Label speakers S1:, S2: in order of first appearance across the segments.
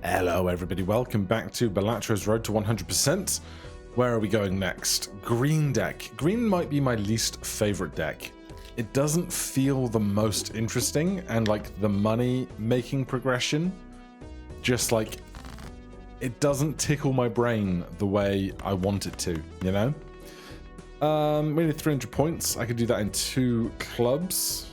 S1: Hello everybody, welcome back to Balatro's Road to 100%. Where are we going next? Green deck. Green might be my least favorite deck. It doesn't feel the most interesting, and like the money making progression, just like it doesn't tickle my brain the way I want it to, you know? We need 300 points. I could do that in 2 clubs.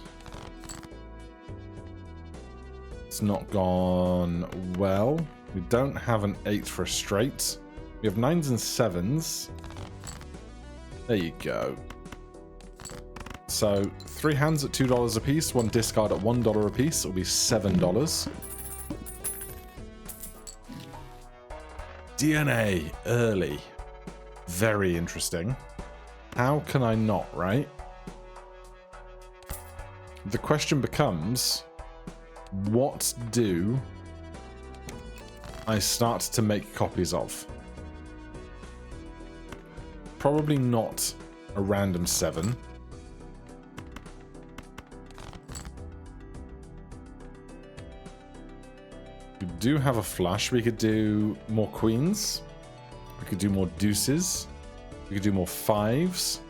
S1: It's not gone well. We don't have an 8 for a straight. We have 9s and 7s. There you go. So 3 hands at $2 a piece, 1 discard at $1 a piece. It'll be $7. DNA early. Very interesting. How can I not, right? The question becomes, what do I start to make copies of? Probably not a random 7. We do have a flush. We could do more queens. We could do more deuces. We could do more 5s.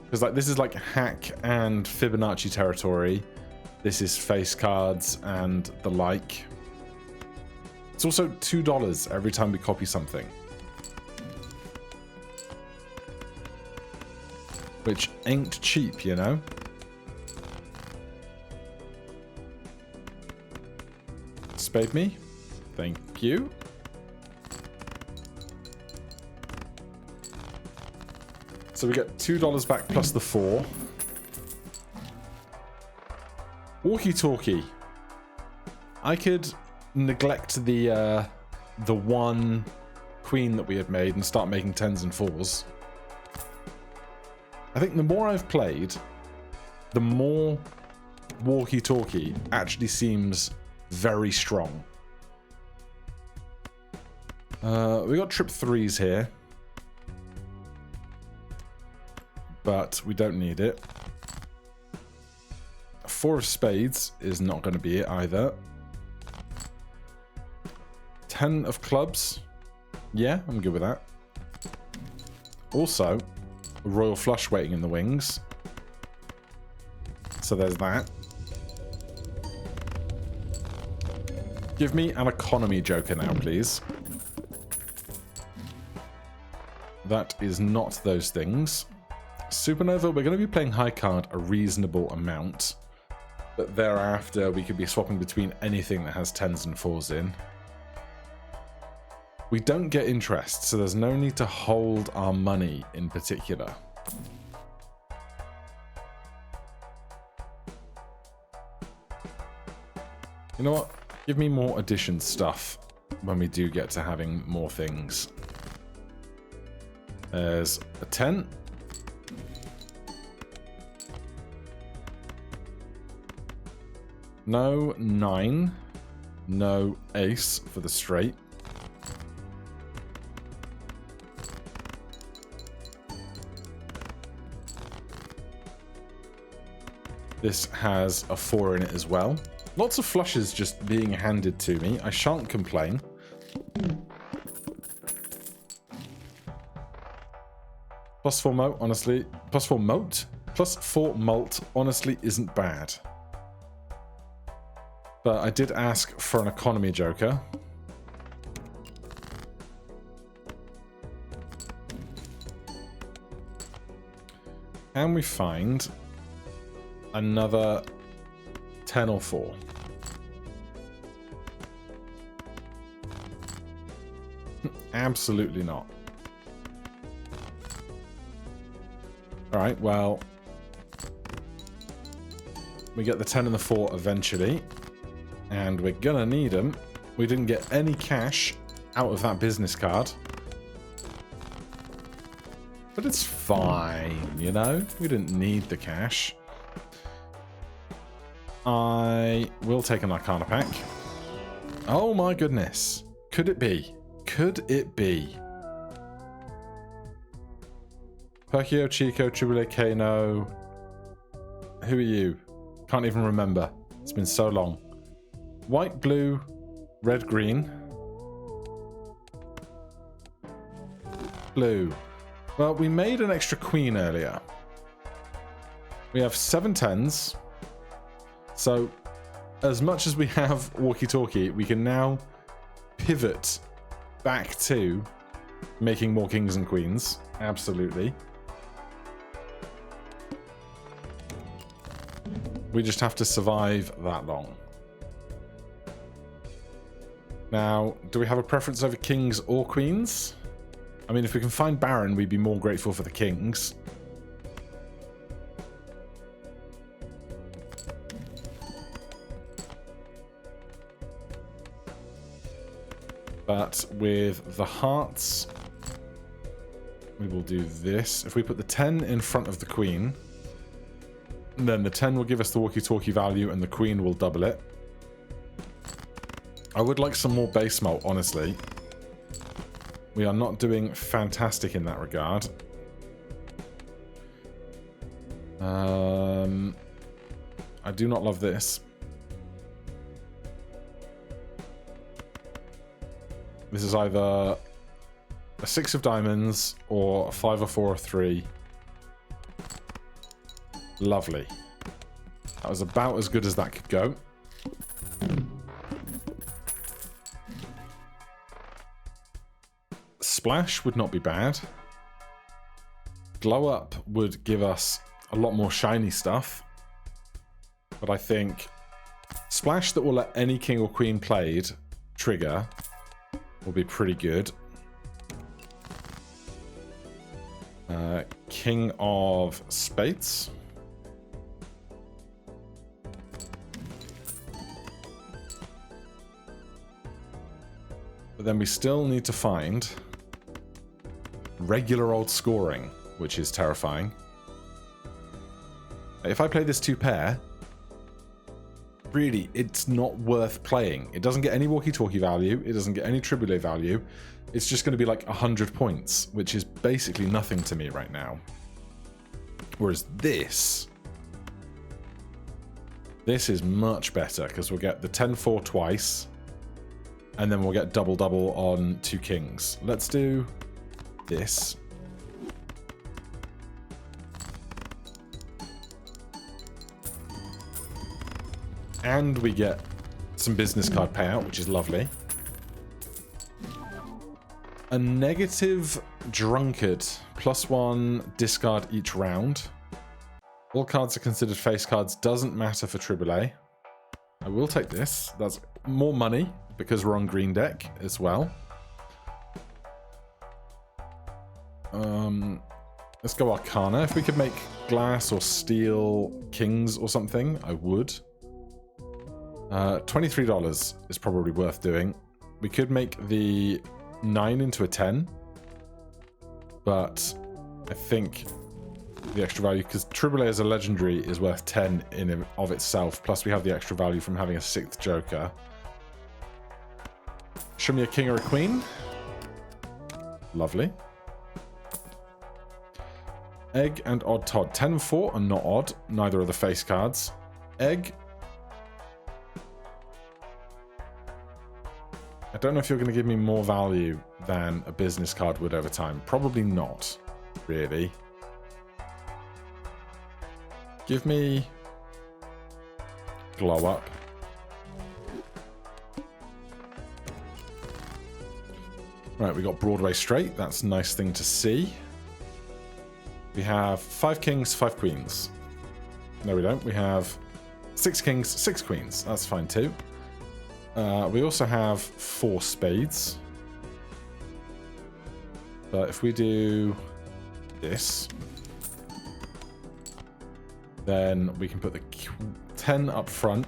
S1: Because like this is like hack and Fibonacci territory. This is face cards and the like. It's also $2 every time we copy something, which ain't cheap, you know? Spade me. Thank you. So we get $2 back plus the 4. Walkie-talkie. I could neglect the 1 queen that we had made and start making 10s and 4s. I think the more I've played, the more walkie-talkie actually seems very strong. We got trip 3s here, but we don't need it. 4 of spades is not going to be it either. 10 of clubs. Yeah, I'm good with that. Also, a royal flush waiting in the wings. So there's that. Give me an economy joker now, please. That is not those things. Supernova, we're going to be playing high card a reasonable amount. But thereafter, we could be swapping between anything that has 10s and 4s in. We don't get interest, so there's no need to hold our money in particular. You know what? Give me more addition stuff when we do get to having more things. There's a 10. No 9. No ace for the straight. This has a 4 in it as well. Lots of flushes just being handed to me. I shan't complain. Plus 4 moat, honestly. Plus 4 moat? Plus 4 malt, honestly, isn't bad. But I did ask for an economy joker. Can we find another 10 or 4? Absolutely not. Alright, well, we get the 10 and the 4 eventually, and we're gonna need them. We didn't get any cash out of that business card, but it's fine, you know? We didn't need the cash. I will take an Arcana pack. Oh my goodness. Could it be? Could it be? Perkio, Chico, Triboulet, Kano. Who are you? Can't even remember. It's been so long. White, blue, red, green. Blue. Well, we made an extra queen earlier. We have 7 10s. So, as much as we have walkie-talkie, we can now pivot back to making more kings and queens. Absolutely. We just have to survive that long. Now, do we have a preference over kings or queens? I mean, if we can find Baron, we'd be more grateful for the kings. But with the hearts, we will do this. If we put the 10 in front of the queen, then the 10 will give us the walkie-talkie value and the queen will double it. I would like some more base mult, honestly. We are not doing fantastic in that regard. I do not love this. This is either a 6 of diamonds or a 5 or 4 or 3. Lovely. That was about as good as that could go. Splash would not be bad. Glow up would give us a lot more shiny stuff. But I think splash that will let any king or queen played trigger will be pretty good. King of spades. But then we still need to find regular old scoring, which is terrifying. If I play this 2-pair, really, it's not worth playing. It doesn't get any walkie-talkie value. It doesn't get any TribouDNA value. It's just going to be like 100 points, which is basically nothing to me right now. Whereas this is much better because we'll get the 10-4 twice, and then we'll get double-double on 2 kings. Let's do this. And we get some business card payout, which is lovely. A negative drunkard. +1 discard each round. All cards are considered face cards. Doesn't matter for TribouDNA. I will take this. That's more money because we're on green deck as well. Let's go Arcana. If we could make glass or steel kings or something, I would. $23 is probably worth doing. We could make the 9 into a 10, but I think the extra value, because TribouDNA as a legendary is worth 10 in and of itself, plus we have the extra value from having a 6th joker. Show me a king or a queen. Lovely. Egg and Odd Todd. 10-4 and not odd. Neither are the face cards. Egg. I don't know if you're going to give me more value than a business card would over time. Probably not, really. Give me Glow Up. Right, we got Broadway Straight. That's a nice thing to see. We have 5 kings, 5 queens. No, we don't. We have 6 kings, 6 queens. That's fine too. We also have 4 spades. But if we do this, then we can put the 10 up front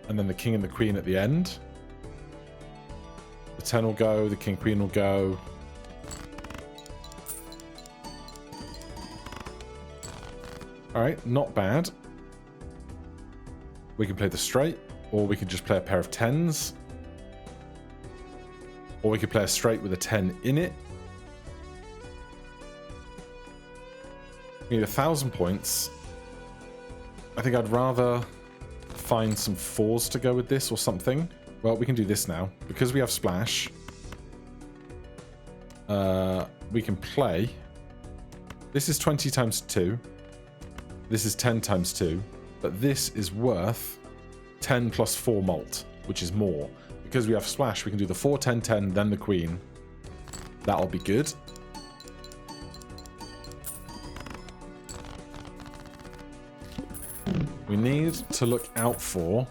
S1: and then the king and the queen at the end. The 10 will go, the king queen will go. Alright, not bad. We can play the straight, or we could just play a pair of 10s. Or we could play a straight with a 10 in it. We need 1,000 points. I think I'd rather find some 4s to go with this or something. Well, we can do this now. Because we have splash, we can play. This is 20 times 2. This is 10 times 2. But this is worth 10 plus 4 malt, which is more. Because we have splash, we can do the 4, 10, 10, then the queen. That'll be good. We need to look out for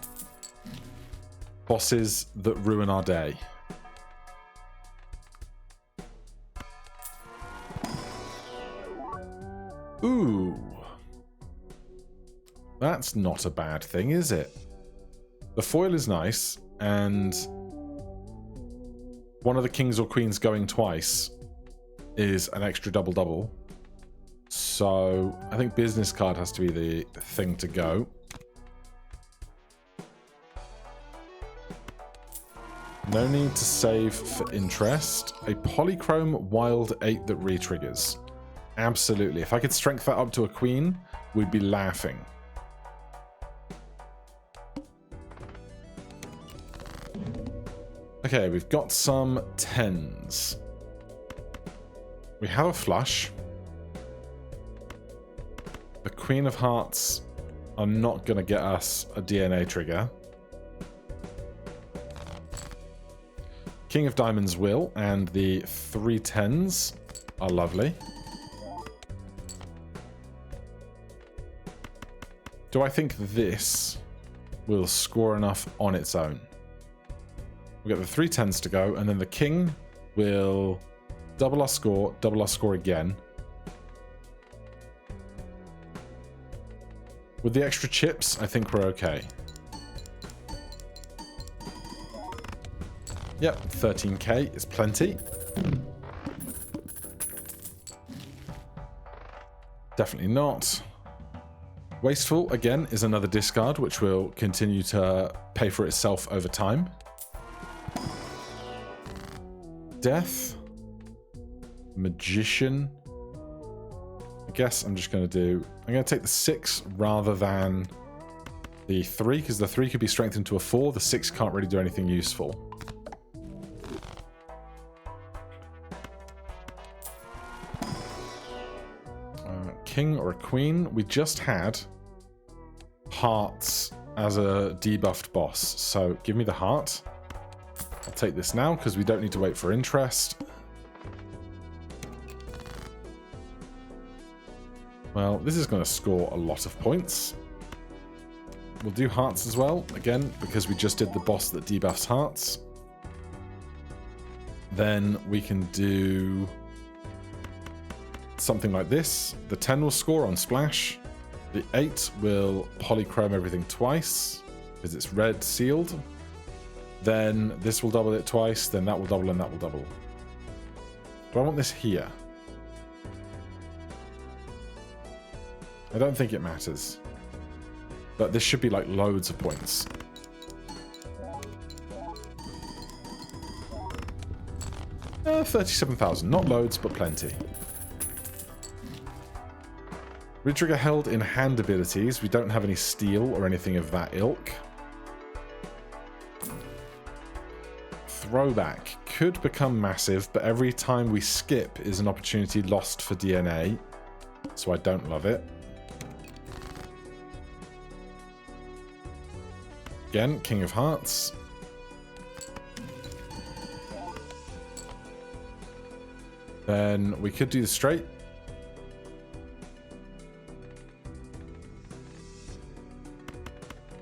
S1: bosses that ruin our day. Ooh. That's not a bad thing, is it? The foil is nice, and one of the kings or queens going twice is an extra double-double. So I think business card has to be the thing to go. No need to save for interest. A polychrome wild 8 that re-triggers. Absolutely. If I could strength that up to a queen, we'd be laughing. Okay, we've got some 10s. We have a flush. The Queen of Hearts are not going to get us a DNA trigger. King of Diamonds will, and the 3 10s are lovely. Do I think this will score enough on its own? We've got the 3 10s to go, and then the king will double our score again. With the extra chips, I think we're okay. Yep, 13k is plenty. Definitely not. Wasteful, again, is another discard, which will continue to pay for itself over time. Death. Magician. I guess I'm just going to do... I'm going to take the 6 rather than the 3, because the 3 could be strengthened to a 4. The 6 can't really do anything useful. King or a queen. We just had hearts as a debuffed boss, so give me the heart. I'll take this now because we don't need to wait for interest. Well, this is going to score a lot of points. We'll do hearts as well, again, because we just did the boss that debuffs hearts. Then we can do something like this. The 10 will score on splash. The 8 will polychrome everything twice, because it's red sealed. Then this will double it twice, then that will double and that will double. Do I want this here? I don't think it matters. But this should be like loads of points. Uh, 37,000. Not loads, but plenty. Retrigger held in hand abilities. We don't have any steel or anything of that ilk. Throwback could become massive, but every time we skip is an opportunity lost for DNA. So I don't love it. Again, King of Hearts. Then we could do the straight.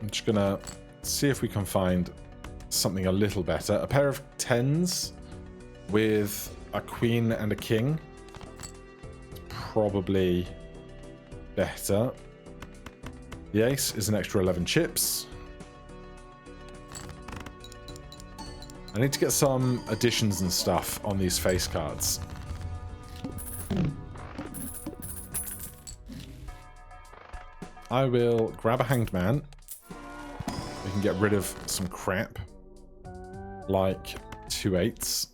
S1: I'm just gonna see if we can find something a little better. A pair of 10s with a queen and a king. Probably better. The ace is an extra 11 chips. I need to get some additions and stuff on these face cards. I will grab a hanged man. We can get rid of some crap. Like 2 8s.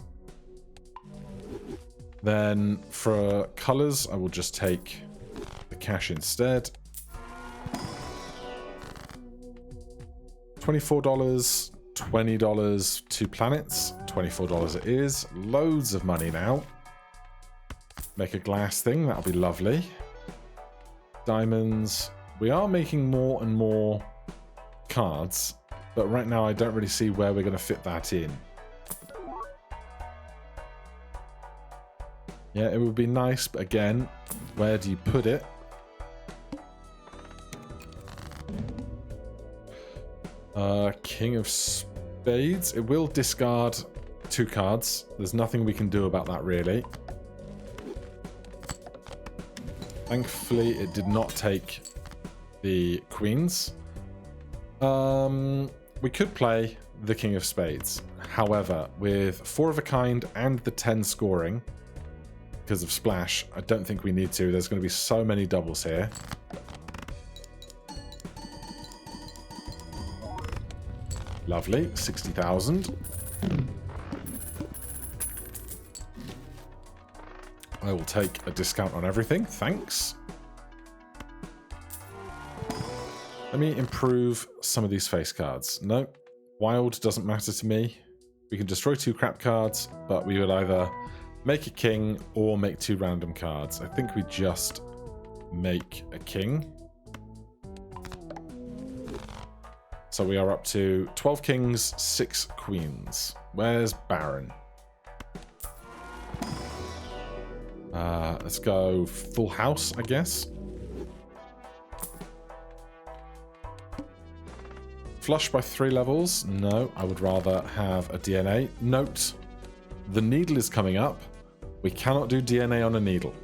S1: Then for colors, I will just take the cash instead. $24, $20, 2 planets, $24 it is. Loads of money now. Make a glass thing, that'll be lovely. Diamonds. We are making more and more cards, but right now I don't really see where we're going to fit that in. Yeah, it would be nice, but again, where do you put it? King of Spades. It will discard 2 cards. There's nothing we can do about that, really. Thankfully, it did not take the queens. We could play the King of Spades. However, with 4 of a kind and the 10 scoring, because of Splash, I don't think we need to. There's going to be so many doubles here. Lovely, 60,000. I will take a discount on everything, thanks. Let me improve some of these face cards. No, wild doesn't matter to me. We can destroy 2 crap cards, but we would either make a king or make 2 random cards. I think we just make a king. So we are up to 12 kings, 6 queens. Where's Baron? Let's go full house, I guess. Flush by 3 levels? No, I would rather have a DNA. Note, the needle is coming up. We cannot do DNA on a needle.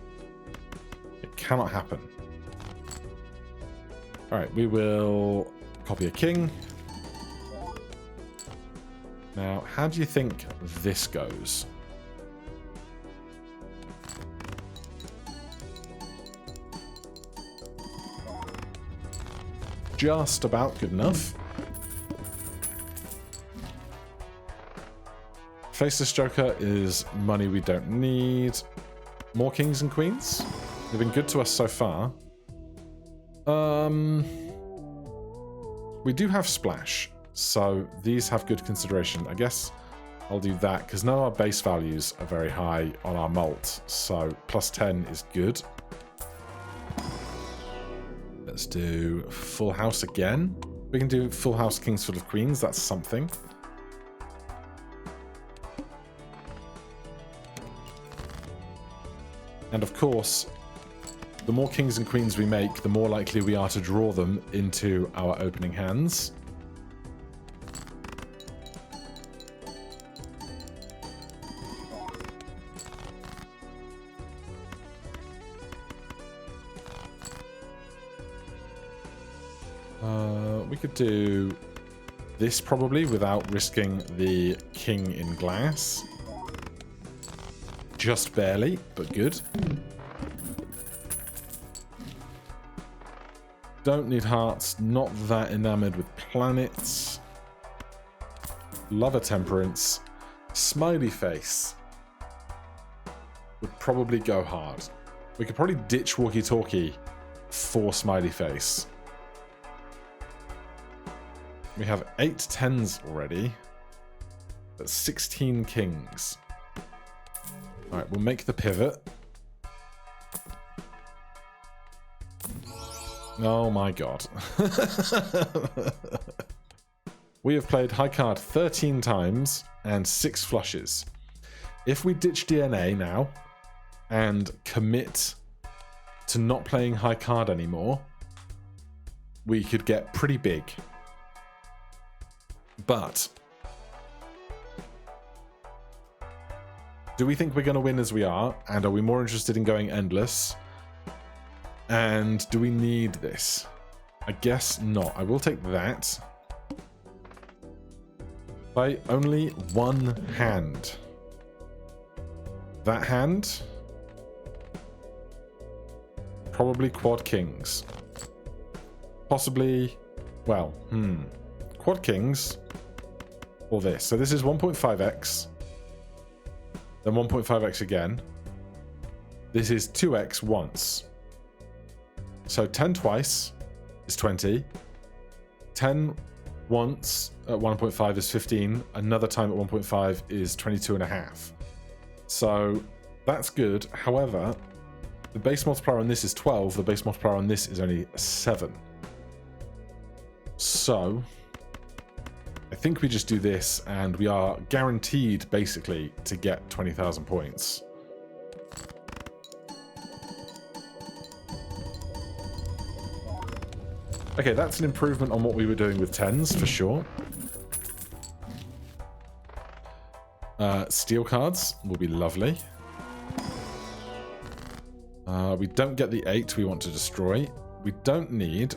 S1: It cannot happen. Alright, we will copy a king. Now, how do you think this goes? Just about good enough. Faceless Joker is money we don't need. More kings and queens? They've been good to us so far. We do have Splash, so these have good consideration. I guess I'll do that, because none of our base values are very high on our mult, so plus 10 is good. Let's do full house again. We can do full house kings full of queens, that's something. And of course, the more kings and queens we make, the more likely we are to draw them into our opening hands. We could do this probably without risking the king in glass. Just barely, but good. Don't need hearts, not that enamored with planets. Love a temperance. Smiley face would probably go hard. We could probably ditch walkie-talkie for smiley face. We have 8 10s already. That's 16 kings. Alright, we'll make the pivot. Oh my god. We have played high card 13 times and 6 flushes. If we ditch DNA now and commit to not playing high card anymore, we could get pretty big. But do we think we're going to win as we are? And are we more interested in going endless? And do we need this? I guess not. I will take that. Play only 1 hand. That hand? Probably quad kings. Possibly, well, quad kings or this. So this is 1.5x. Then 1.5x again. This is 2x once. So 10 twice is 20. 10 once at 1.5 is 15, another time at 1.5 is 22.5. So that's good. However, the base multiplier on this is 12, the base multiplier on this is only 7. So I think we just do this and we are guaranteed basically to get 20,000 points. Okay, that's an improvement on what we were doing with 10s for sure. Steel cards will be lovely. We don't get the 8 we want to destroy. We don't need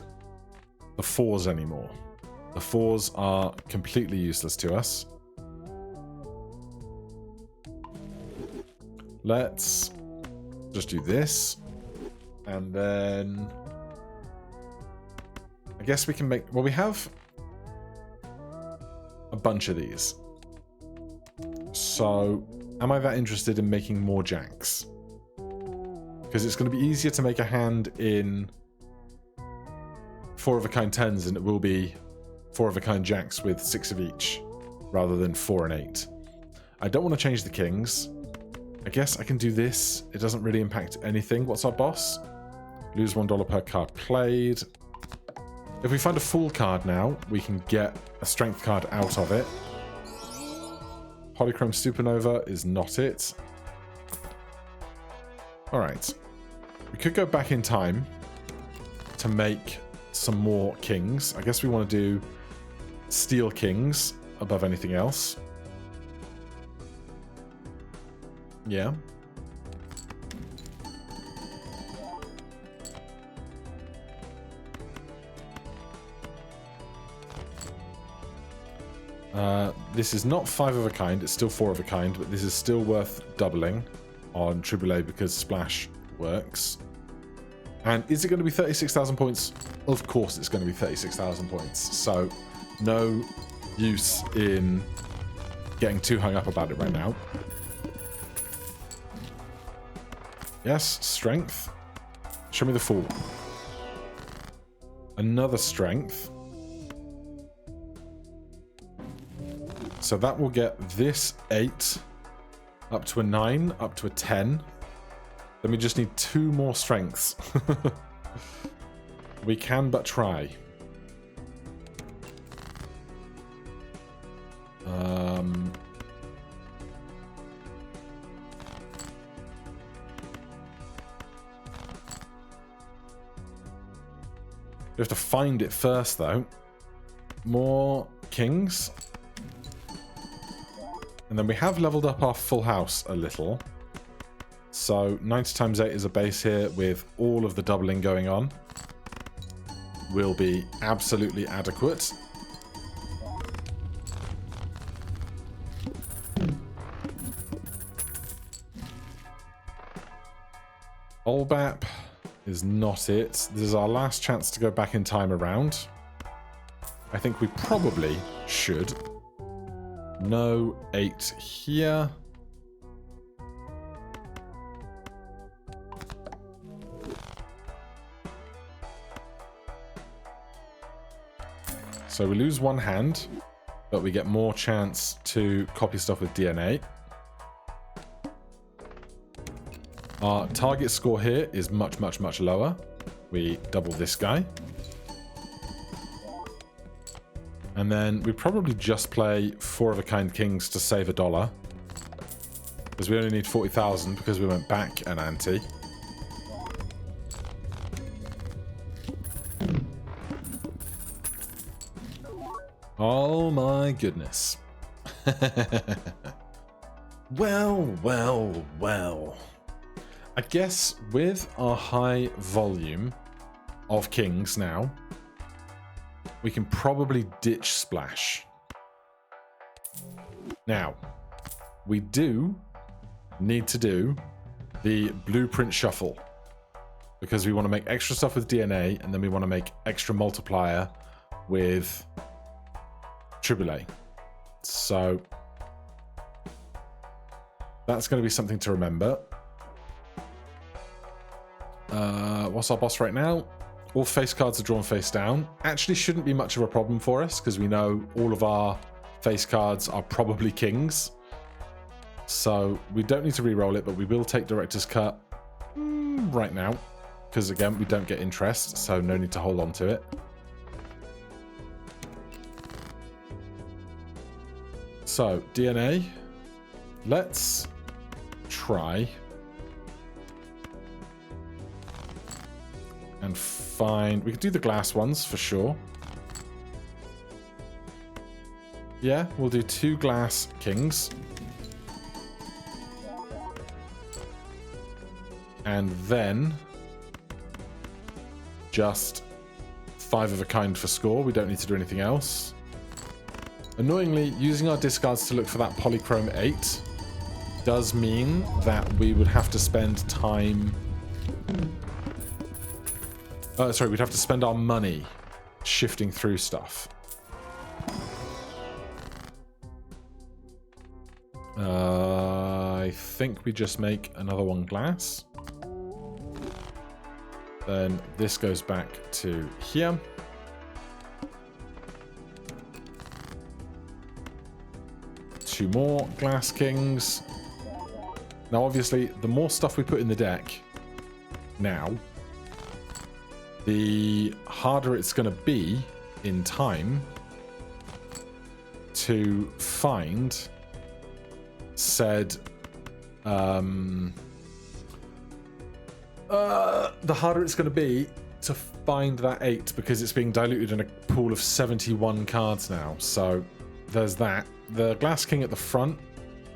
S1: the 4s anymore. The 4s are completely useless to us. Let's just do this. And then I guess we can make... Well, we have a bunch of these. So am I that interested in making more jacks? Because it's going to be easier to make a hand in 4 of a kind 10s than it will be 4 of a kind jacks with 6 of each, rather than 4 and 8. I don't want to change the kings. I guess I can do this. It doesn't really impact anything. What's our boss? Lose $1 per card played. If we find a fool card now, we can get a strength card out of it. Polychrome Supernova is not it. Alright. We could go back in time to make some more kings. I guess we want to do steel kings above anything else. Yeah. This is not 5 of a kind, it's still 4 of a kind, but this is still worth doubling on TribouDNA because Splash works. And is it going to be 36,000 points? Of course it's going to be 36,000 points. So no use in getting too hung up about it right now. Yes, strength. Show me the fool. Another strength. So that will get this 8 up to a 9, up to a 10. Then we just need 2 more strengths. We can but try. We have to find it first, though. More kings. And then we have leveled up our full house a little. So 90 times 8 is a base here with all of the doubling going on. Will be absolutely adequate. Olbap is not it. This is our last chance to go back in time around. I think we probably should. No 8 here. So we lose 1 hand, but we get more chance to copy stuff with DNA. Our target score here is much, much, much lower. We double this guy. And then we probably just play 4 of a kind kings to save $1. Because we only need 40,000 because we went back an ante. Oh my goodness. Well, well, well. I guess with our high volume of kings now, we can probably ditch Splash. Now, we do need to do the blueprint shuffle because we want to make extra stuff with DNA and then we want to make extra multiplier with TribouDNA. So that's going to be something to remember. What's our boss right now? All face cards are drawn face down. Actually shouldn't be much of a problem for us because we know all of our face cards are probably kings. So we don't need to re-roll it, but we will take Director's Cut right now. Because again, we don't get interest, so no need to hold on to it. So, DNA. Let's try and find... We could do the glass ones for sure. Yeah, we'll do 2 glass kings. And then just 5 of a kind for score. We don't need to do anything else. Annoyingly, using our discards to look for that polychrome 8 does mean that we would have to spend time... sorry, we'd have to spend our money shifting through stuff. I think we just make another 1 glass. Then this goes back to here. Two more glass kings. Now, obviously, the more stuff we put in the deck now, the harder it's going to be in time to find said... the harder it's going to be to find that 8 because it's being diluted in a pool of 71 cards now. So there's that. The Glass King at the front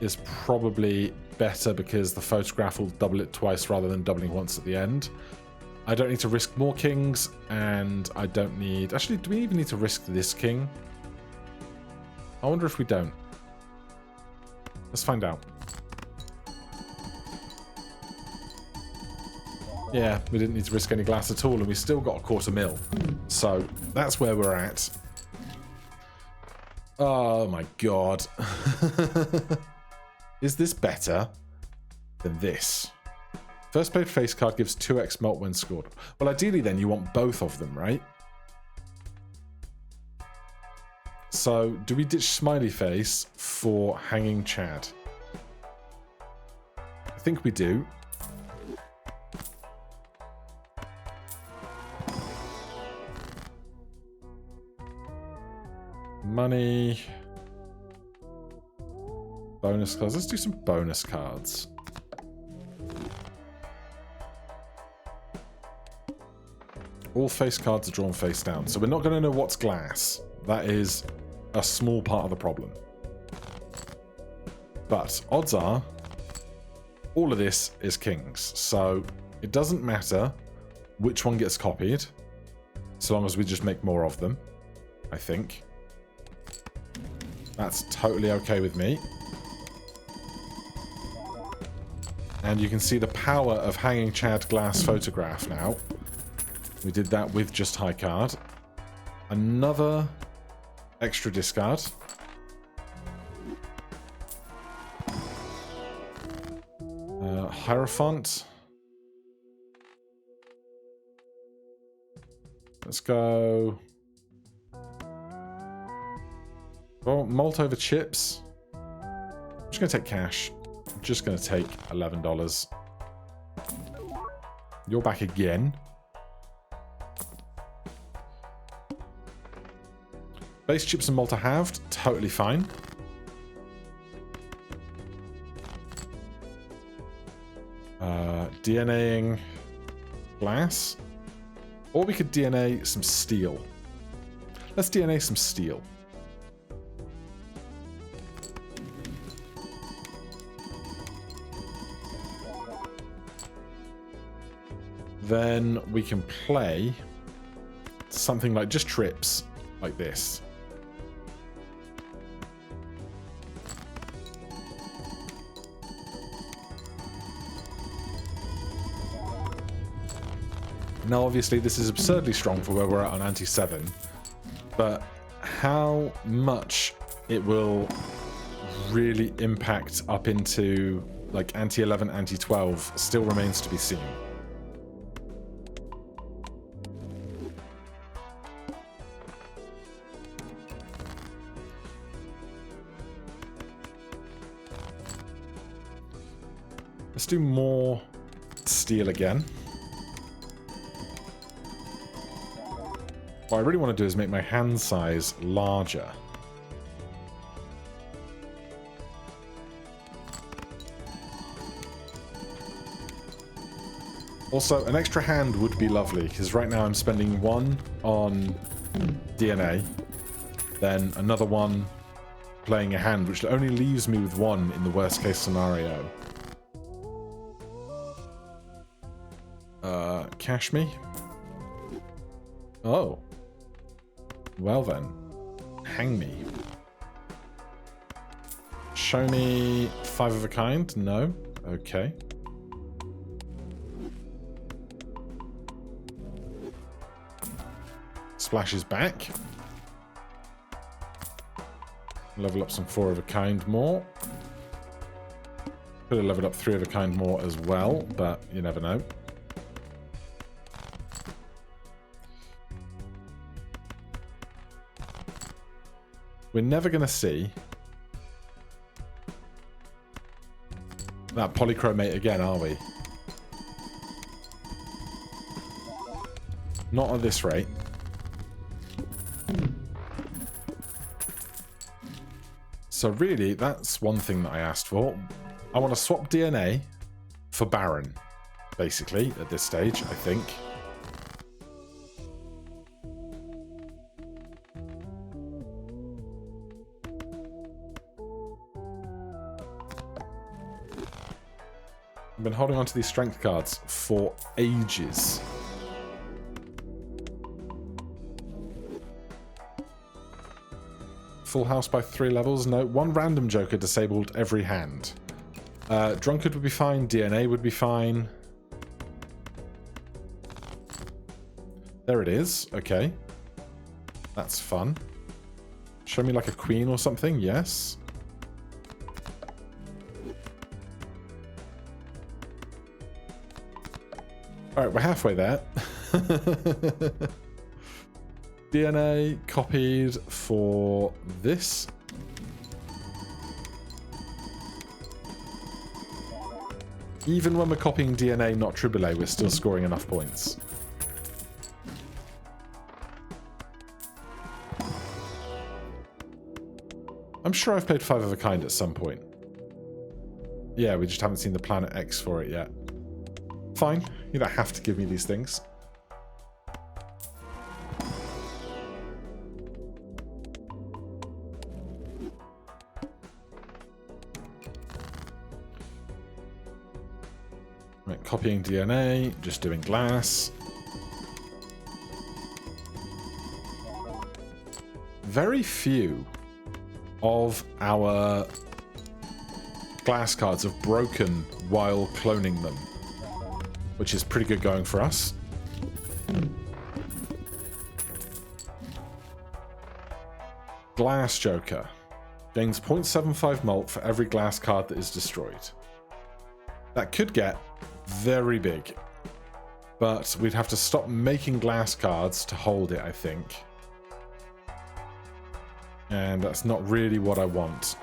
S1: is probably better because the photograph will double it twice rather than doubling once at the end. I don't need to risk more kings, and I don't need... Actually, do we even need to risk this king? I wonder if we don't. Let's find out. Yeah, we didn't need to risk any glass at all, and we still got a $250,000. So, that's where we're at. Oh my god. Is this better than this? First played face card gives 2x melt when scored. Well, ideally then, you want both of them, right? So, do we ditch Smiley Face for Hanging Chad? I think we do. Money. Bonus cards. Let's do some bonus cards. All face cards are drawn face down. So we're not going to know what's glass. That is a small part of the problem. But odds are, all of this is kings. So it doesn't matter which one gets copied, so long as we just make more of them, I think. That's totally okay with me. And you can see the power of Hanging Chad glass photograph now. We did that with just high card. Another extra discard. Hierophant. Let's go... Well, malt over chips. I'm just going to take cash. I'm just going to take $11. You're back again. Base chips and malt are halved. Totally fine. DNAing glass. Or we could DNA some steel. Let's DNA some steel. Then we can play something like just trips like this. Now, obviously, this is absurdly strong for where we're at on anti-7, but how much it will really impact up into like anti-11, anti-12 still remains to be seen. Let's do more steel again. What I really want to do is make my hand size larger. Also, an extra hand would be lovely, because right now I'm spending one on DNA, then another one playing a hand, which only leaves me with one in the worst case scenario. Cash me? Oh. Well then. Hang me. Show me 5 of a kind? No? Okay. Splashes back. Level up some 4 of a kind more. Could have leveled up 3 of a kind more as well, but you never know. We're never going to see that polychromate again, are we? Not at this rate. So really, that's one thing that I asked for. I want to swap DNA for Baron, basically, at this stage, I think. I've been holding on to these strength cards for ages. Full house by 3 levels? No. 1 random joker disabled every hand. Drunkard would be fine. DNA would be fine. There it is. Okay. That's fun. Show me like a queen or something. Yes. Alright, we're halfway there. DNA copied for this. Even when we're copying DNA, not Triboulet, we're still scoring enough points. I'm sure I've played 5 of a kind at some point. Yeah, we just haven't seen the Planet X for it yet. Fine, you don't have to give me these things. Right, copying DNA, just doing glass. Very few of our glass cards have broken while cloning them, which is pretty good going for us. Glass Joker. Gains 0.75 mult for every glass card that is destroyed. That could get very big, but we'd have to stop making glass cards to hold it, I think. And that's not really what I want.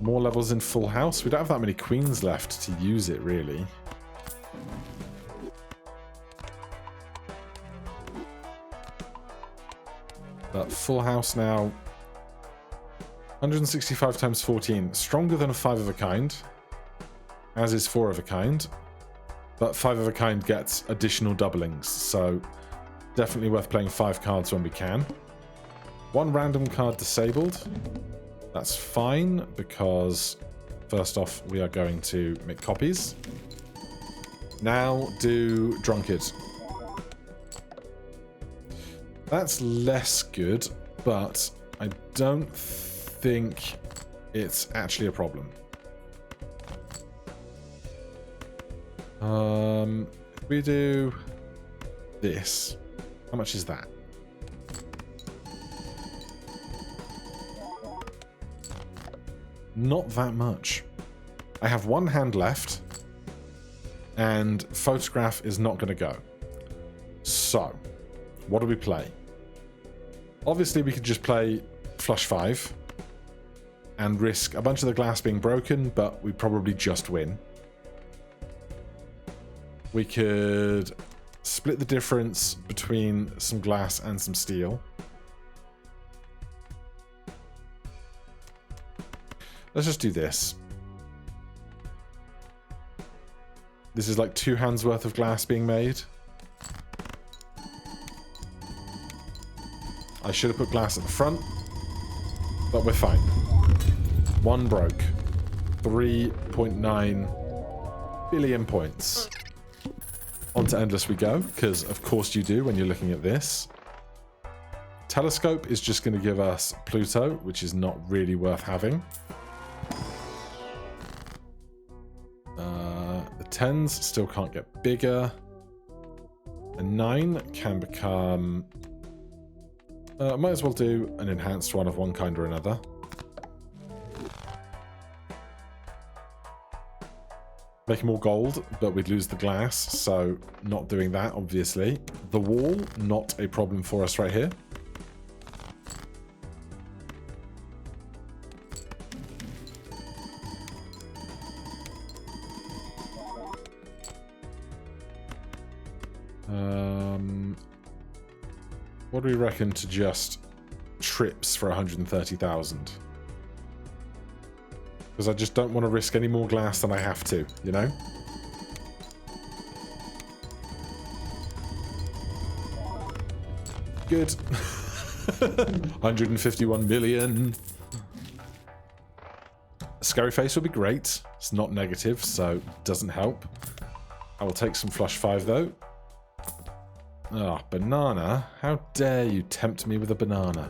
S1: More levels in full house. We don't have that many queens left to use it, really. But full house now. 165 times 14. Stronger than a 5 of a kind. As is 4 of a kind. But 5 of a kind gets additional doublings. So definitely worth playing 5 cards when we can. 1 random card disabled. That's fine, because first off, we are going to make copies. Now do Drunkard. That's less good, but I don't think it's actually a problem. If we do this, how much is that? Not that much. I have 1 hand left, and photograph is not going to go. So, What do we play? Obviously, we could just play flush 5 and risk a bunch of the glass being broken, but we probably just win. We could split the difference between some glass and some steel. Let's just do this. This is like 2 hands worth of glass being made. I should have put glass at the front, but we're fine. 1 broke. 3.9 billion points. On to endless we go, because of course you do when you're looking at this. Telescope is just going to give us Pluto, which is not really worth having. The 10s still can't get bigger. A 9 can become... I might as well do an enhanced one of one kind or another. Make them all gold, but we'd lose the glass, so not doing that, obviously. The wall, not a problem for us right here. What do we reckon to just trips for 130,000? Because I just don't want to risk any more glass than I have to, you know? Good. 151 million. Scary face would be great. It's not negative, so it doesn't help. I will take some flush 5 though. Ah, oh, banana. How dare you tempt me with a banana?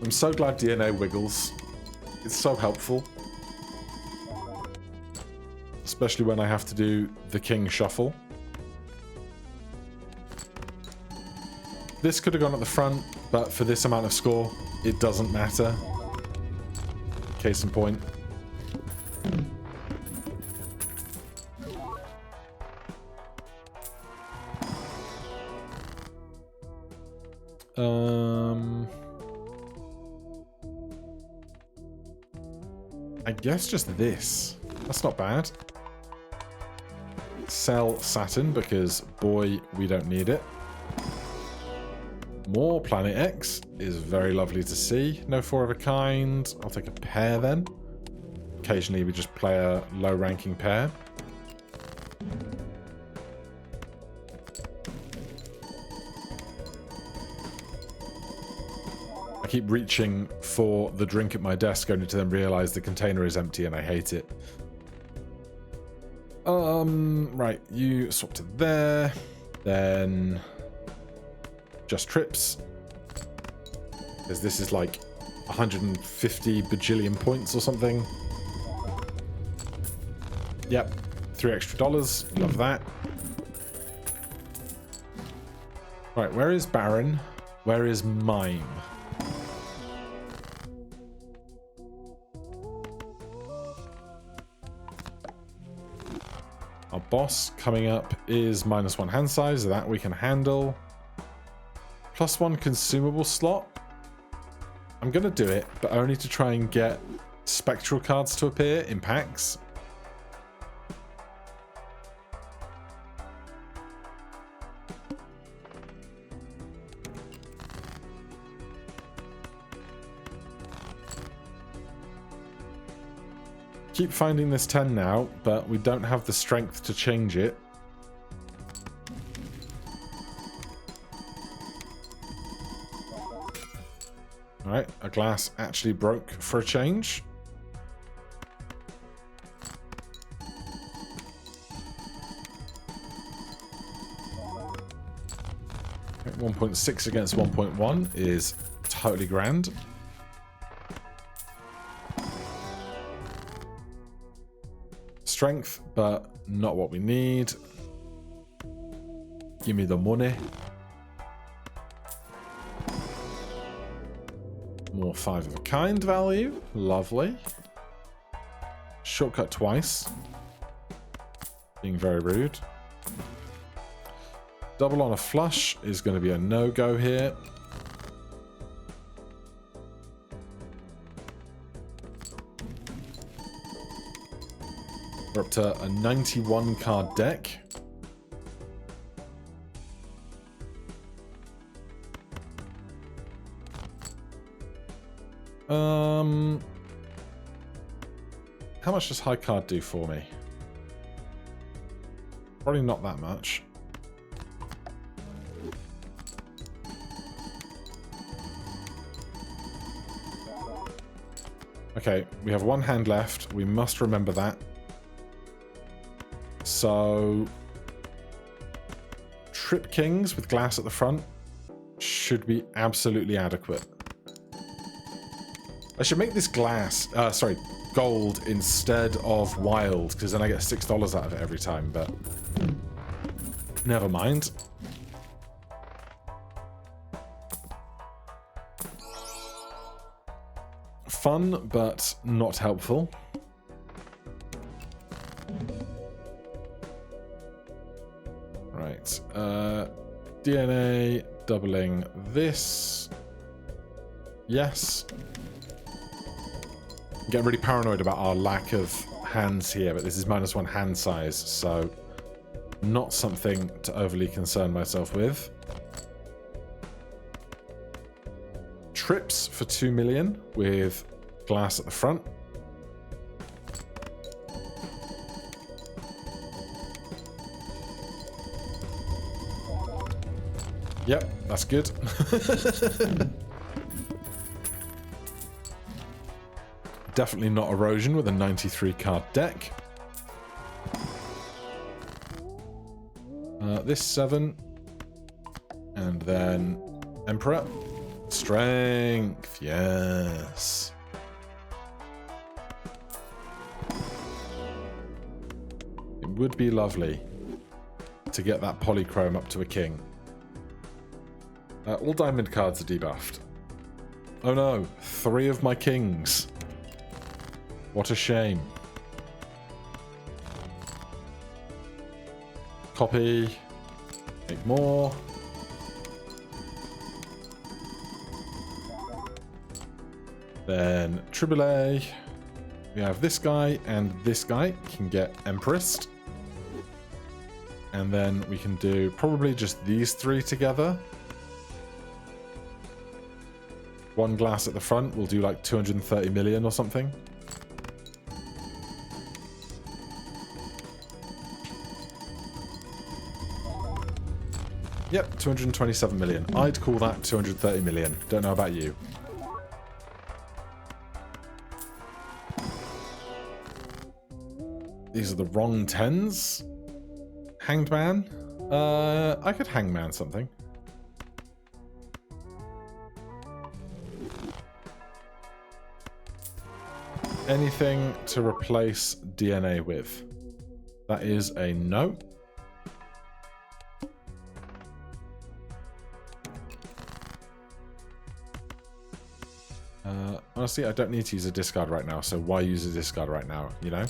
S1: I'm so glad DNA wiggles. It's so helpful. Especially when I have to do the king shuffle. This could have gone at the front, but for this amount of score, it doesn't matter. Case in point. I guess just this. That's not bad. Sell Saturn because, boy, we don't need it. More Planet X is very lovely to see. No 4 of a kind. I'll take a pair then. Occasionally we just play a low-ranking pair. I keep reaching for the drink at my desk only to then realize the container is empty and I hate it. Right, you swap to there. Then... just trips. Because this is like 150 bajillion points or something. Yep, $3 extra. Love that. Right, where is Baron? Where is Mime? Our boss coming up is -1 hand size. That we can handle. +1 consumable slot. I'm going to do it, but only to try and get spectral cards to appear in packs. Keep finding this 10 now, but we don't have the strength to change it. Alright, a glass actually broke for a change. Okay, 1.6 against 1.1 is totally grand. Strength, but not what we need. Give me the money. More 5 of a kind value. Lovely. Shortcut twice. Being very rude. Double on a flush is going to be a no-go here. We're up to a 91 card deck. How much does high card do for me? Probably not that much. Okay, we have one hand left. We must remember that. So, Trip Kings with glass at the front should be absolutely adequate. I should make this glass, gold instead of wild, because then I get $6 out of it every time, but never mind. Fun, but not helpful. Right. DNA doubling this. Yes. I'm getting really paranoid about our lack of hands here, but this is -1 hand size, so not something to overly concern myself with. Trips for 2 million with glass at the front. Yep, that's good. Definitely not erosion with a 93 card deck. This 7. And then Emperor. Strength, yes. It would be lovely to get that polychrome up to a king. All diamond cards are debuffed. Oh no, 3 of my kings. What a shame. Copy. Make more. Then TribouDNA. We have this guy and this guy can get Empress. And then we can do probably just these 3 together. One glass at the front. We'll do like 230 million or something. Yep, 227 million. I'd call that 230 million. Don't know about you. These are the wrong 10s. Hanged Man. I could hangman something. Anything to replace DNA with. That is a no. Honestly, I don't need to use a discard right now, so why use a discard right now, you know?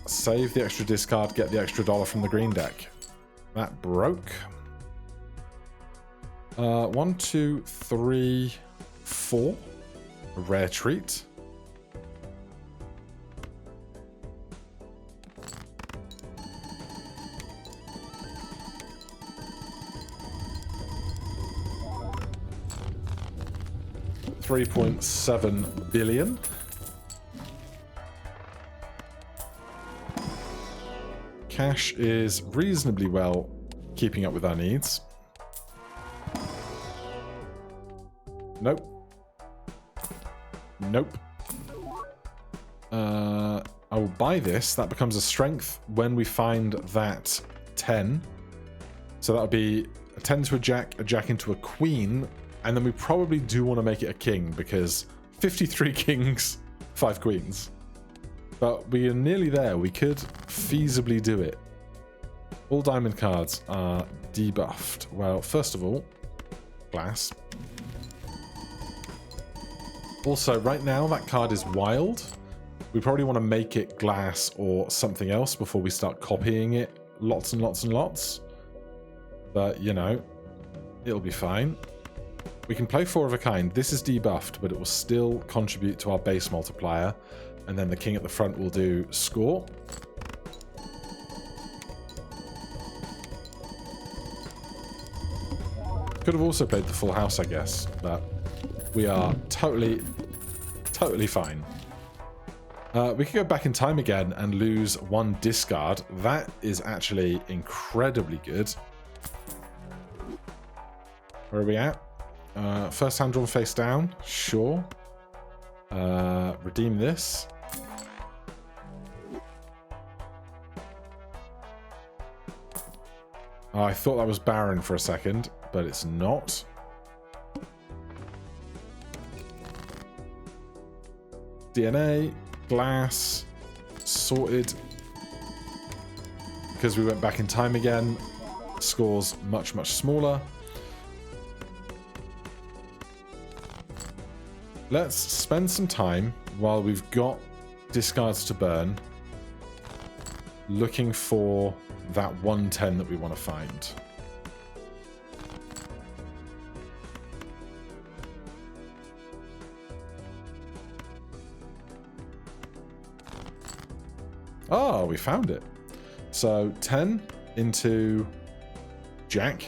S1: Save the extra discard, get the extra $1 from the green deck. That broke. 1, 2, 3, 4. A rare treat. $3.7 billion. Cash is reasonably well keeping up with our needs. Nope. Nope. I will buy this. That becomes a strength when we find that 10. So that'll be a 10 to a jack into a queen, and then we probably do want to make it a king because 53 kings, 5 queens. But we are nearly there. We could feasibly do it. All diamond cards are debuffed. Well, first of all, glass. Also, right now, that card is wild. We probably want to make it glass or something else before we start copying it lots and lots and lots. But, you know, it'll be fine. We can play 4 of a kind. This is debuffed, but it will still contribute to our base multiplier. And then the king at the front will do score. Could have also played the full house, I guess, but we are totally fine. We could go back in time again and lose 1 discard. That is actually incredibly good. Where are we at? First hand drawn face down. Sure. Redeem this. Oh, I thought that was Baron for a second, but it's not. DNA, glass, sorted. Because we went back in time again, scores much, much smaller. Let's spend some time while we've got discards to burn looking for that 110 that we want to find. Oh, we found it. So 10 into Jack.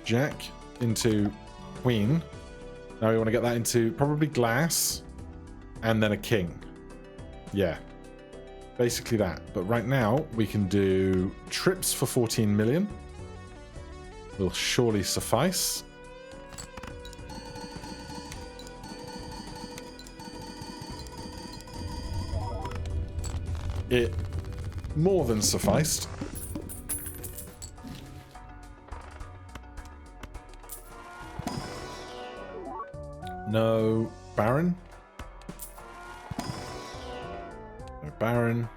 S1: Jack into Queen. Now we want to get that into probably glass and then a king. Yeah, basically that. But right now we can do trips for 14 million. Will surely suffice. It more than sufficed. No Baron. No Baron.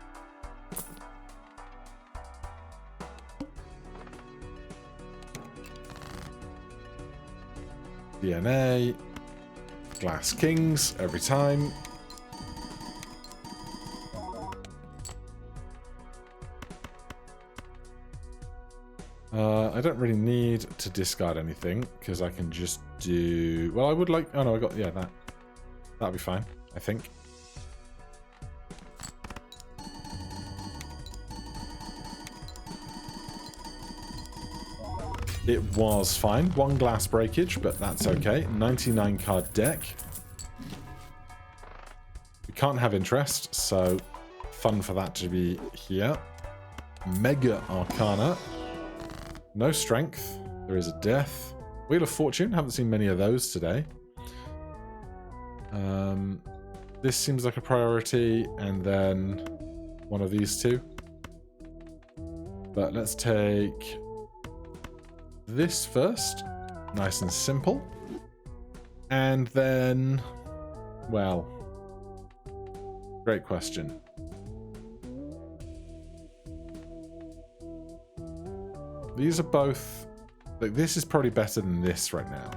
S1: DNA. Glass Kings every time. I don't really need to discard anything because I can just do... Well, I would like... Oh, no, I got... Yeah, that. That'll be fine, I think. It was fine. 1 glass breakage, but that's okay. 99 card deck. We can't have interest, so fun for that to be here. Mega Arcana. No strength. There is a death. Wheel of Fortune. Haven't seen many of those today. This seems like a priority, and then one of these two. But let's take this first. Nice and simple. And then, well, great question. These are both... Like, this is probably better than this right now.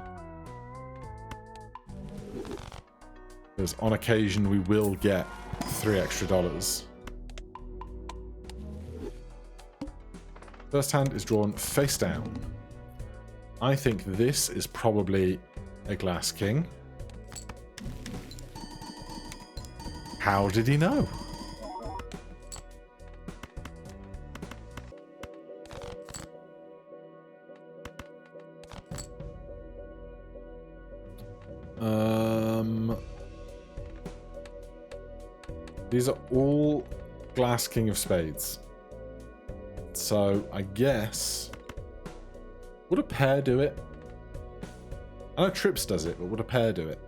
S1: Because on occasion we will get $3 extra. First hand is drawn face down. I think this is probably a Glass King. How did he know? These are all Glass King of Spades. So I guess... Would a pair do it? I know Trips does it, but would a pair do it?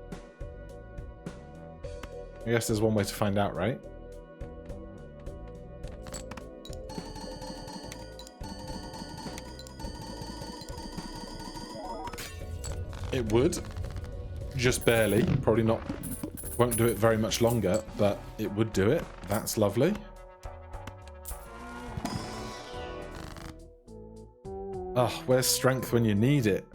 S1: I guess there's one way to find out, right? It would. Just barely. Probably not... Won't do it very much longer, but it would do it. That's lovely. Oh, where's strength when you need it?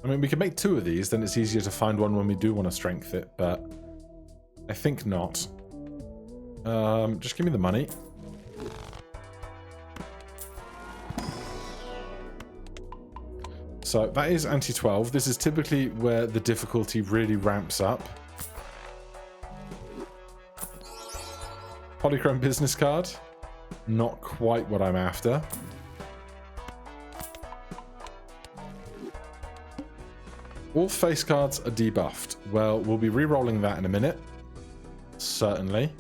S1: I mean, we could make 2 of these, then it's easier to find one when we do want to strength it, but I think not. Just give me the money. So that is anti-12. This is typically where the difficulty really ramps up. Polychrome business card. Not quite what I'm after. All face cards are debuffed. Well, we'll be re-rolling that in a minute. Certainly.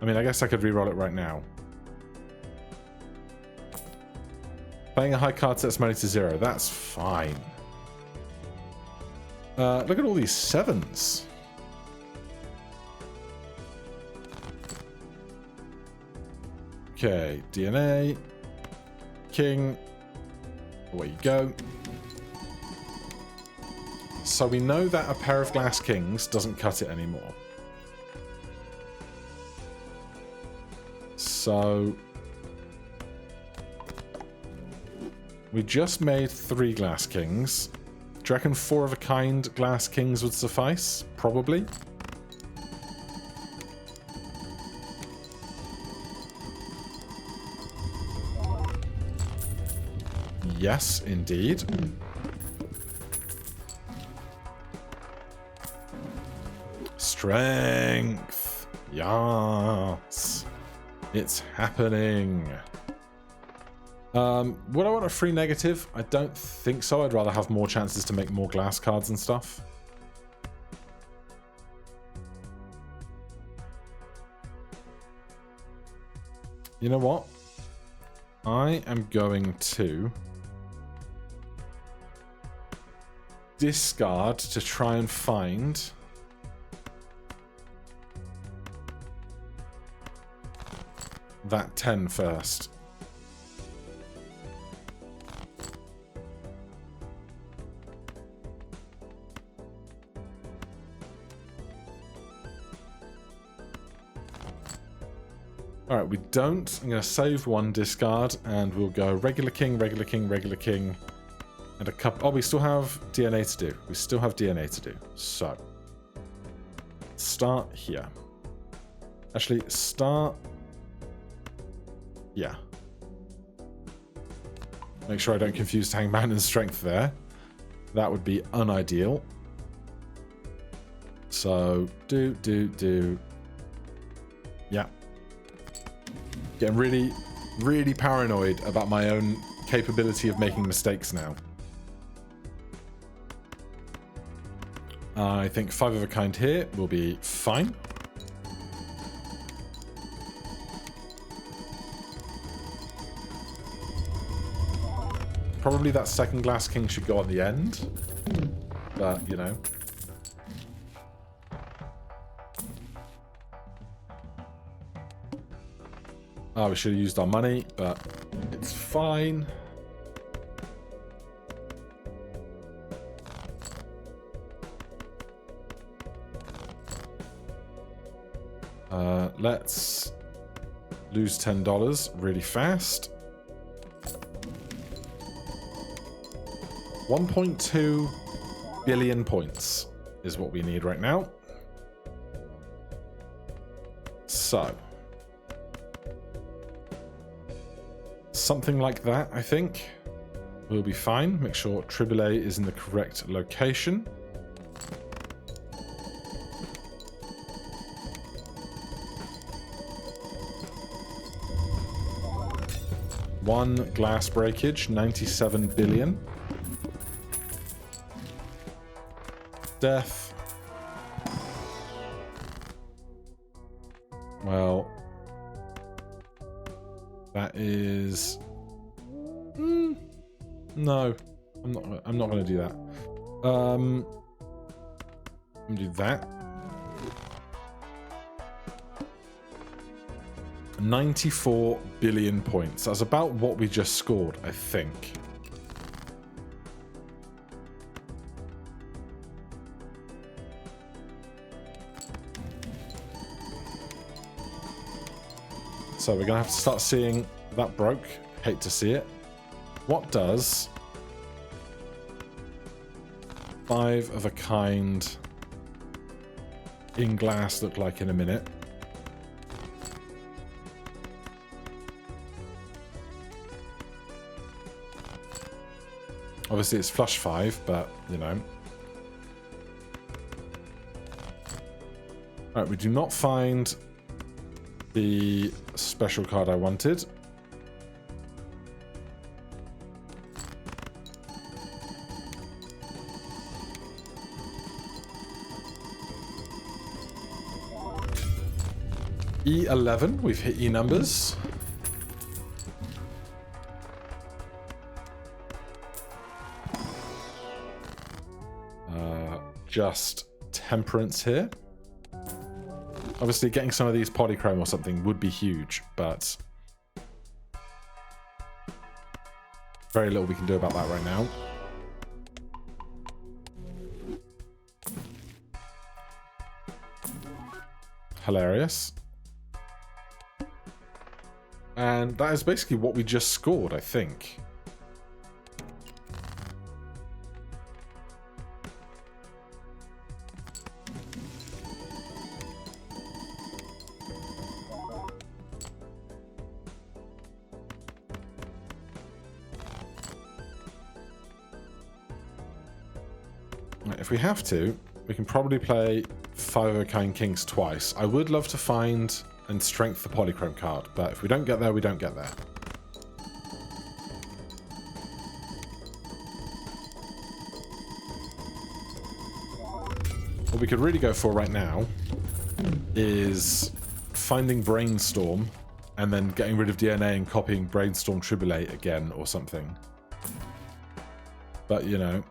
S1: I mean, I guess I could re-roll it right now. Playing a high card sets money to 0. That's fine. Look at all these 7s. Okay, DNA. King. Away you go. So we know that a pair of glass kings doesn't cut it anymore. So we just made 3 glass kings. Do you reckon 4 of a kind glass kings would suffice? Probably. Yes, indeed. Strength. Yes. It's happening. Would I want a free negative? I don't think so. I'd rather have more chances to make more glass cards and stuff. You know what? I am going to discard to try and find that 10 first. Alright, we don't. I'm going to save 1 discard and we'll go regular king, regular king, regular king. And a couple. Oh, we still have DNA to do. We still have DNA to do. So, start here. Actually, start. Yeah. Make sure I don't confuse Hangman and Strength there. That would be unideal. So, do. Yeah. Getting really, really paranoid about my own capability of making mistakes now. I think 5 of a kind here will be fine. Probably that second glass king should go at the end, but you know. Oh, we should have used our money, but it's fine. Let's lose $10 really fast. 1.2 billion points is what we need right now. So, something like that, I think, will be fine. Make sure TribouDNA is in the correct location. One glass breakage, 97 billion. Death. Well, that is no, I'm not going to do that. I'm going to do that. 94 billion points. That's about what we just scored, I think. So we're going to have to start seeing that broke. Hate to see it. What does 5 of a kind in glass look like in a minute? Obviously it's flush 5, but you know. Alright, we do not find the special card I wanted. E11, we've hit E numbers. Just temperance here. Obviously getting some of these polychrome or something would be huge, but very little we can do about that right now. Hilarious. And that is basically what we just scored, I think. If we have to, we can probably play 5 of a kind kings twice. I would love to find and strength the polychrome card, but if we don't get there, we don't get there. What we could really go for right now is finding Brainstorm and then getting rid of DNA and copying Brainstorm Tribulate again or something. But, you know,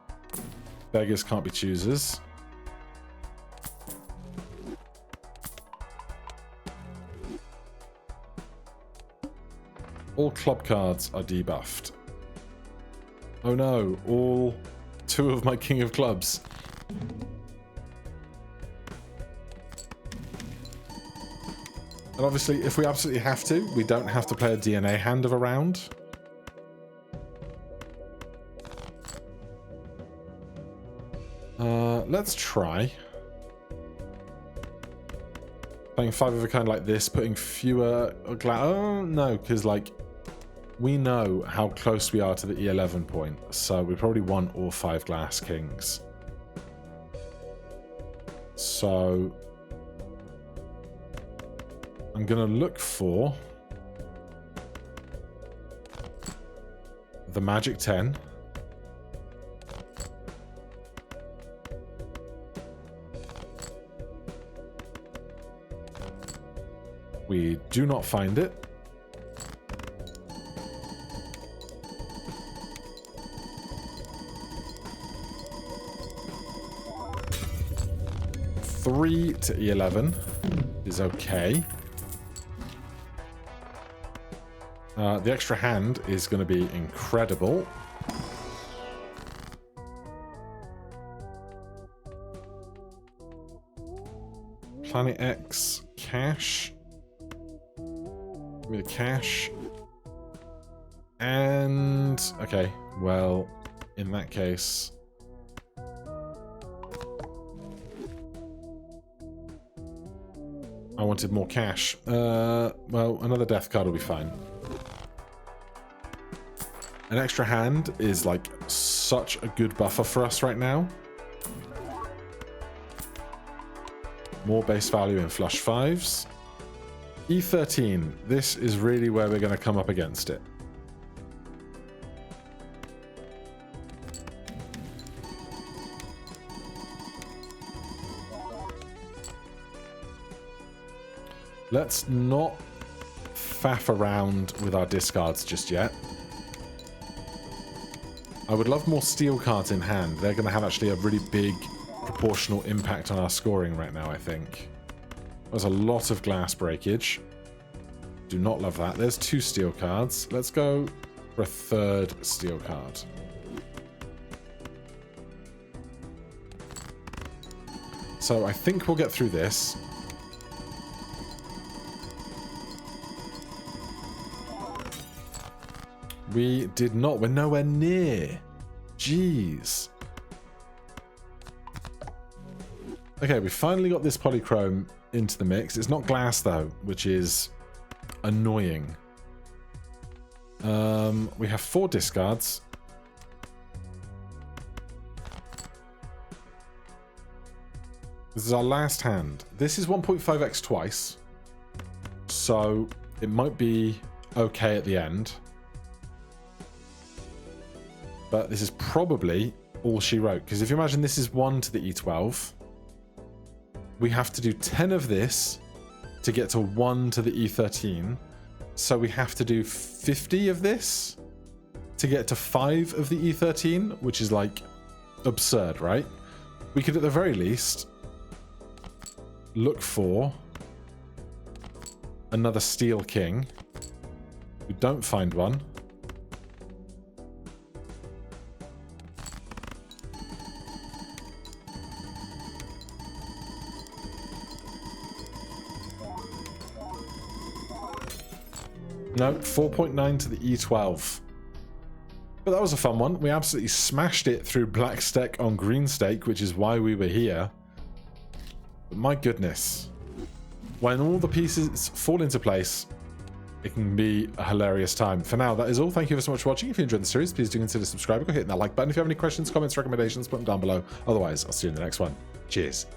S1: beggars can't be choosers. All club cards are debuffed. Oh no, all 2 of my King of Clubs. And obviously, if we absolutely have to, we don't have to play a DNA hand of a round. Let's try. Playing 5 of a kind like this, putting fewer... Oh, no, because, like, we know how close we are to the E11 point, so we probably want all 5 glass kings. So I'm going to look for the Magic 10. We do not find it. Three to E11 is okay. The extra hand is going to be incredible. Planet X, cash. Give me the cash. And... okay, well, in that case... I wanted more cash. Well, another death card will be fine. An extra hand is, like, such a good buffer for us right now. More base value in flush 5s. E13. This is really where we're going to come up against it. Let's not faff around with our discards just yet. I would love more steel cards in hand. They're going to have actually a really big proportional impact on our scoring right now, I think. There's a lot of glass breakage. Do not love that. There's 2 steel cards. Let's go for a 3rd steel card. So I think we'll get through this. We did not. We're nowhere near. Jeez. Okay, we finally got this polychrome into the mix. It's not glass though, which is annoying. We have 4 discards. This is our last hand. This is 1.5x twice, so it might be okay at the end. But this is probably all she wrote, because if you imagine this is 1 to the E12, we have to do 10 of this to get to 1 to the E13. So we have to do 50 of this to get to 5 of the E13, which is like absurd, right? We could at the very least look for another Steel King. We don't find one. No, 4.9 to the E12. But that was a fun one. We absolutely smashed it through black stake on green stake, which is why we were here. But my goodness. When all the pieces fall into place, it can be a hilarious time. For now, that is all. Thank you so much for watching. If you enjoyed the series, please do consider subscribing or hitting that like button. If you have any questions, comments, recommendations, put them down below. Otherwise, I'll see you in the next one. Cheers.